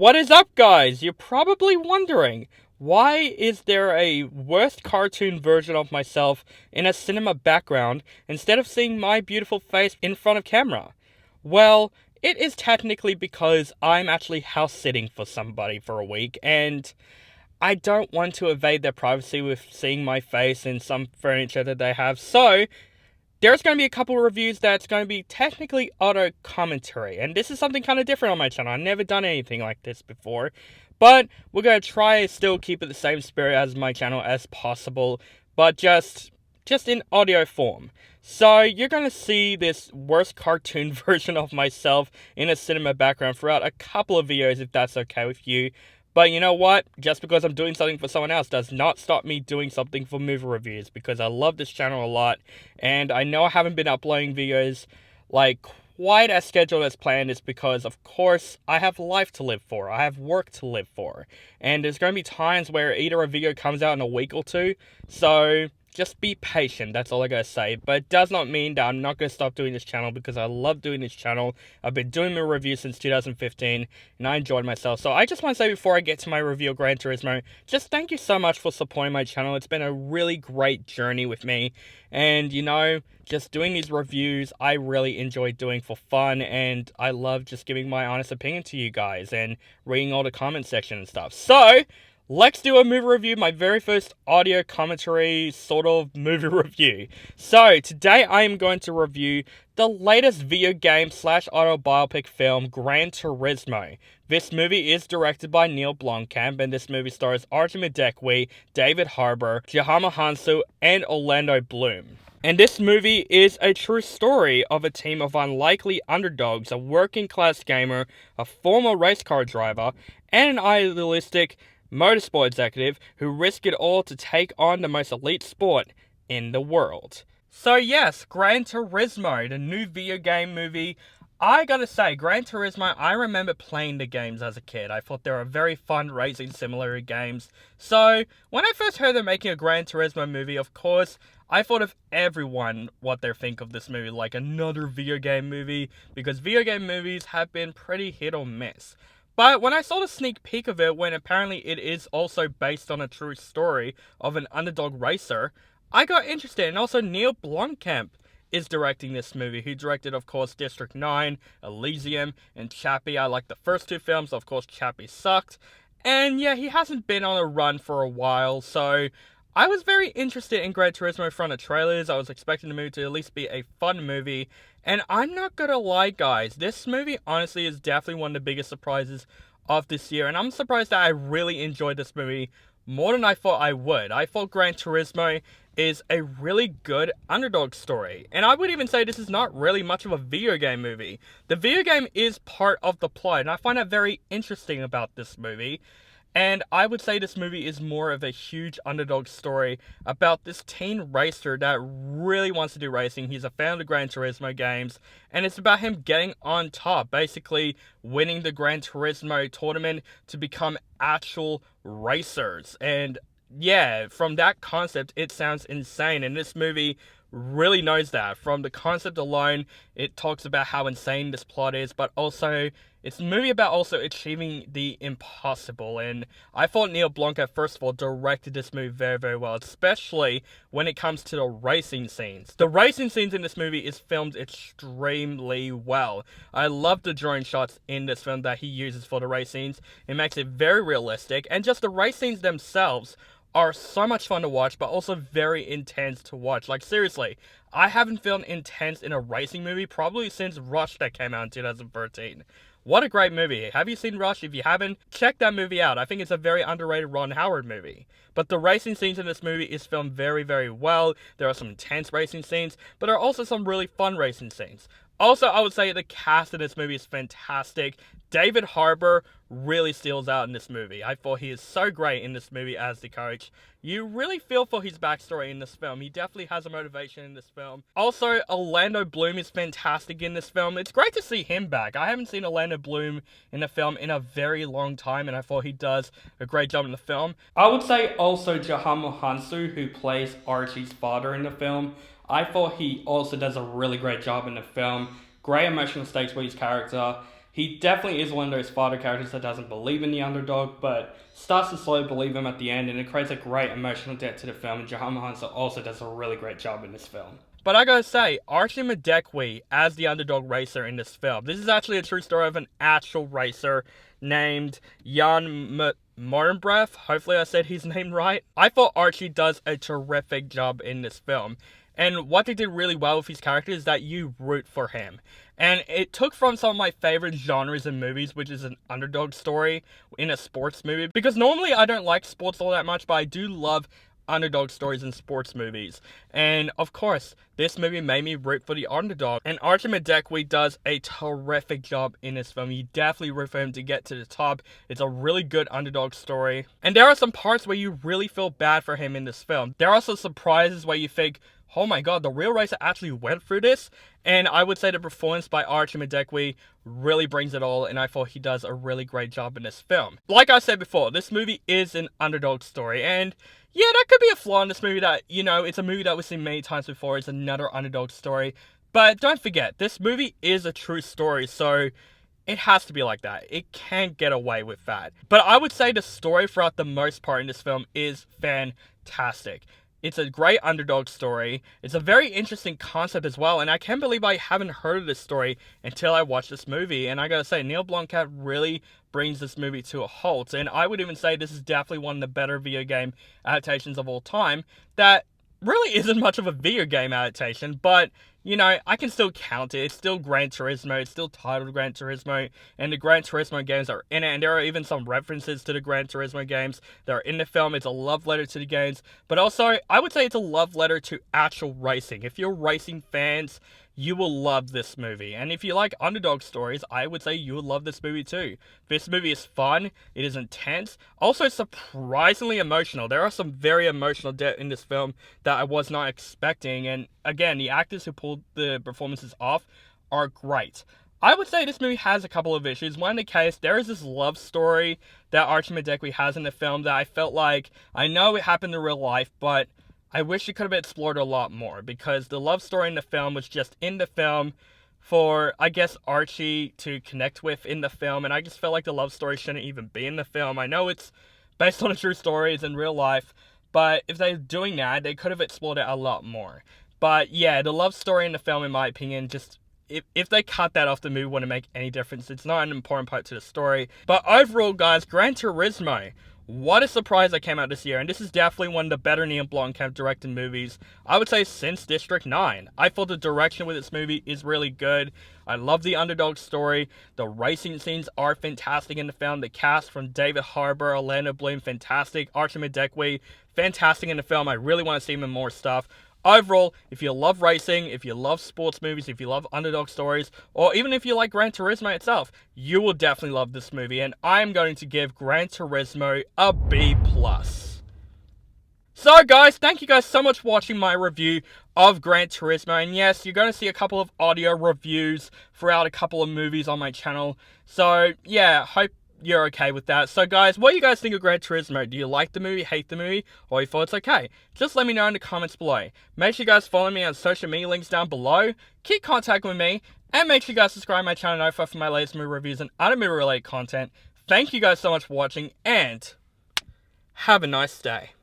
What is up, guys? You're probably wondering, why is there a worst cartoon version of myself in a cinema background instead of seeing my beautiful face in front of camera? Well, it is technically because I'm actually house sitting for somebody for a week, and I don't want to evade their privacy with seeing my face in some furniture that they have. So there's going to be a couple of reviews that's going to be technically auto commentary, and this is something kind of different on my channel. I've never done anything like this before, but we're going to try to still keep it the same spirit as my channel as possible, but just in audio form. So you're going to see this worst cartoon version of myself in a cinema background throughout a couple of videos, if that's okay with you. But you know what? Just because I'm doing something for someone else does not stop me doing something for movie reviews, because I love this channel a lot, and I know I haven't been uploading videos like quite as scheduled as planned. Is because, of course, I have life to live for. I have work to live for. And there's going to be times where either a video comes out in a week or two, so just be patient, that's all I gotta say. But it does not mean that I'm not gonna stop doing this channel, because I love doing this channel. I've been doing my reviews since 2015, and I enjoyed myself. So I just want to say, before I get to my review of Gran Turismo, just thank you so much for supporting my channel. It's been a really great journey with me. And, you know, just doing these reviews, I really enjoy doing for fun, and I love just giving my honest opinion to you guys, and reading all the comment section and stuff. So let's do a movie review, my very first audio commentary sort of movie review. So, today I am going to review the latest video game slash auto biopic film, Gran Turismo. This movie is directed by Neill Blomkamp, and this movie stars Archie Madekwe, David Harbour, Hounsou, and Orlando Bloom. And this movie is a true story of a team of unlikely underdogs, a working class gamer, a former race car driver, and an idealistic motorsport executive who risk it all to take on the most elite sport in the world. So yes, Gran Turismo, the new video game movie. I gotta say, Gran Turismo, I remember playing the games as a kid. I thought they were very fun racing simulator games. So when I first heard they're making a Gran Turismo movie, of course, I thought of everyone what they think of this movie, like another video game movie, because video game movies have been pretty hit or miss. But when I saw the sneak peek of it, when apparently it is also based on a true story of an underdog racer, I got interested. And also Neill Blomkamp is directing this movie, who directed, of course, District 9, Elysium, and Chappie. I like the first two films. Of course, Chappie sucked. And yeah, he hasn't been on a run for a while, so I was very interested in Gran Turismo from the trailers. I was expecting the movie to at least be a fun movie. And I'm not gonna lie, guys, this movie honestly is definitely one of the biggest surprises of this year. And I'm surprised that I really enjoyed this movie more than I thought I would. I thought Gran Turismo is a really good underdog story. And I would even say this is not really much of a video game movie. The video game is part of the plot, and I find that very interesting about this movie. And I would say this movie is more of a huge underdog story about this teen racer that really wants to do racing. He's a fan of the Gran Turismo games, and it's about him getting on top, basically winning the Gran Turismo tournament to become actual racers. And yeah, from that concept, it sounds insane, and this movie really knows that. From the concept alone, it talks about how insane this plot is, but also it's a movie about also achieving the impossible. And I thought Neill Blomkamp, first of all, directed this movie very, very well, especially when it comes to the racing scenes. The racing scenes in this movie is filmed extremely well. I love the drone shots in this film that he uses for the race scenes. It makes it very realistic, and just the race scenes themselves are so much fun to watch, but also very intense to watch. Like, seriously, I haven't felt intense in a racing movie probably since Rush that came out in 2013. What a great movie. Have you seen Rush? If you haven't, check that movie out. I think it's a very underrated Ron Howard movie. But the racing scenes in this movie is filmed very, very well. There are some intense racing scenes, but there are also some really fun racing scenes. Also, I would say the cast in this movie is fantastic. David Harbour really steals out in this movie. I thought he is so great in this movie as the coach. You really feel for his backstory in this film. He definitely has a motivation in this film. Also, Orlando Bloom is fantastic in this film. It's great to see him back. I haven't seen Orlando Bloom in a film in a very long time, and I thought he does a great job in the film. I would say also Hounsou, who plays Archie's father in the film. I thought he also does a really great job in the film. Great emotional stakes for his character. He definitely is one of those father characters that doesn't believe in the underdog, but starts to slowly believe him at the end, and it creates a great emotional depth to the film, and Hounsou also does a really great job in this film. But I gotta say, Archie Madekwe as the underdog racer in this film. This is actually a true story of an actual racer named Jan Morenbreath. Hopefully I said his name right. I thought Archie does a terrific job in this film. And what they did really well with his character is that you root for him. And it took from some of my favorite genres in movies, which is an underdog story in a sports movie. Because normally I don't like sports all that much, but I do love underdog stories in sports movies. And of course, this movie made me root for the underdog. And Archie Madekwe does a terrific job in this film. You definitely root for him to get to the top. It's a really good underdog story. And there are some parts where you really feel bad for him in this film. There are some surprises where you think, oh my god, the real racer actually went through this. And I would say the performance by Archie Madekwe really brings it all, and I thought he does a really great job in this film. Like I said before, this movie is an underdog story, and yeah, that could be a flaw in this movie that, you know, it's a movie that we've seen many times before. It's another underdog story. But don't forget, this movie is a true story, so it has to be like that. It can't get away with that. But I would say the story throughout the most part in this film is fantastic. It's a great underdog story. It's a very interesting concept as well, and I can't believe I haven't heard of this story until I watched this movie. And I gotta say, Neill Blomkamp really brings this movie to a halt, and I would even say this is definitely one of the better video game adaptations of all time that really isn't much of a video game adaptation, but, you know, I can still count it. It's still Gran Turismo. It's still titled Gran Turismo, and the Gran Turismo games are in it, and there are even some references to the Gran Turismo games that are in the film. It's a love letter to the games, but also, I would say it's a love letter to actual racing. If you're racing fans, you will love this movie. And if you like underdog stories, I would say you will love this movie too. This movie is fun, it is intense, also surprisingly emotional. There are some very emotional depth in this film that I was not expecting, and again, the actors who pulled the performances off are great. I would say this movie has a couple of issues. One in the case, there is this love story that Archie Madekwe has in the film that I felt like, I know it happened in real life, but I wish it could have been explored a lot more, because the love story in the film was just in the film for, I guess, Archie to connect with in the film, and I just felt like the love story shouldn't even be in the film. I know it's based on a true story, it's in real life, but if they're doing that, they could have explored it a lot more. But yeah, the love story in the film, in my opinion, just, if they cut that off, the movie wouldn't make any difference. It's not an important part to the story. But overall, guys, Gran Turismo, what a surprise that came out this year, and this is definitely one of the better Neill Blomkamp directed movies, I would say, since District 9. I thought the direction with this movie is really good. I love the underdog story. The racing scenes are fantastic in the film. The cast from David Harbour, Orlando Bloom, fantastic. Archie Madekwe, fantastic in the film. I really want to see him in more stuff. Overall, if you love racing, if you love sports movies, if you love underdog stories, or even if you like Gran Turismo itself, you will definitely love this movie, and I'm going to give Gran Turismo a B+. So guys, thank you guys so much for watching my review of Gran Turismo, and yes, you're going to see a couple of audio reviews throughout a couple of movies on my channel, so yeah, hope you're okay with that. So guys, what do you guys think of Gran Turismo? Do you like the movie, hate the movie, or you thought it's okay? Just let me know in the comments below. Make sure you guys follow me on social media links down below, keep contact with me, and make sure you guys subscribe to my channel and for my latest movie reviews and other movie related content. Thank you guys so much for watching, and have a nice day.